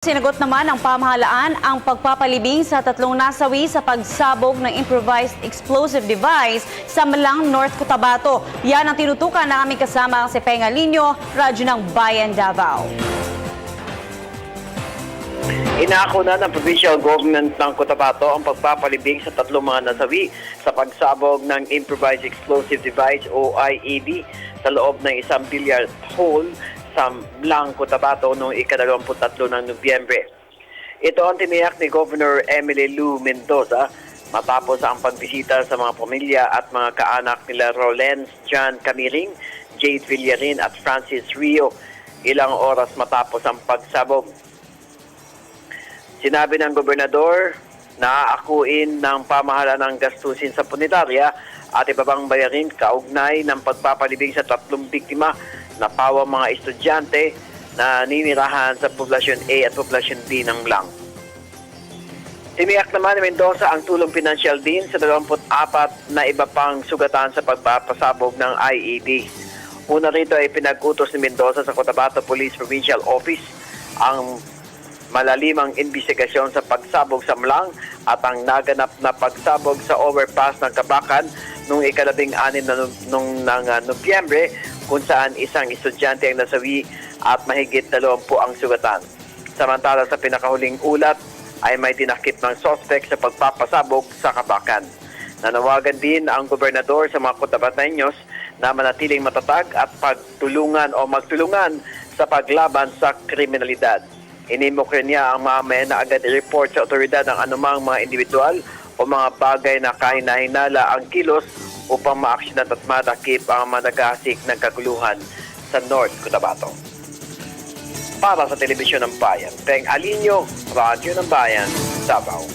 Sinagot naman ng pamahalaan ang pagpapalibing sa tatlong nasawi sa pagsabog ng improvised explosive device sa Malang, North Cotabato. Yan ang tinutukan ng aming kasama si Penga Linyo, Radyo ng Bayan, Davao. Inako na ng provincial government ng Cotabato ang pagpapalibing sa tatlong mga nasawi sa pagsabog ng improvised explosive device o IED sa loob ng isang billiard hall sa Malang, Cotabato noong ika-23 ng Nobyembre. Ito ang tiniyak ni Governor Emily Lou Mendoza matapos ang pagbisita sa mga pamilya at mga kaanak nila Rolens John Camiring, Jade Villarin at Francis Rio ilang oras matapos ang pagsabog. Sinabi ng gobernador na aakuin ng pamahalaan ng gastusin sa punetarya at iba pang bayarin kaugnay ng pagpapalibing sa tatlong biktima na pawang mga estudyante na ninirahan sa Poblasyon A at Poblasyon B ng Malang. Tiniyak naman ni Mendoza ang tulong pinansyal din sa 24 na iba pang sugatan sa pagpapasabog ng IED. Una rito ay pinag-utos ni Mendoza sa Cotabato Police Provincial Office ang malalimang investigasyon sa pagsabog sa Malang at ang naganap na pagsabog sa overpass ng Kabakan noong ika-16 ng Nobyembre kung saan isang estudyante ang nasawi at mahigit 20 ang sugatan. Samantala sa pinakahuling ulat ay may tinakip ng sospek sa pagpapasabog sa Kabakan. Nanawagan din ang gobernador sa mga Cotabateños na manatiling matatag at magtulungan sa paglaban sa kriminalidad. Inimok niya ang mamamayan na agad i-report sa otoridad ang anumang mga individual o mga bagay na kahinahinala ang kilos upang maaksyonan at madakip ang mga nag-aasik ng kaguluhan sa North Cotabato. Para sa Telebisyon ng Bayan, Peng Alinyo, Radyo ng Bayan, Davao.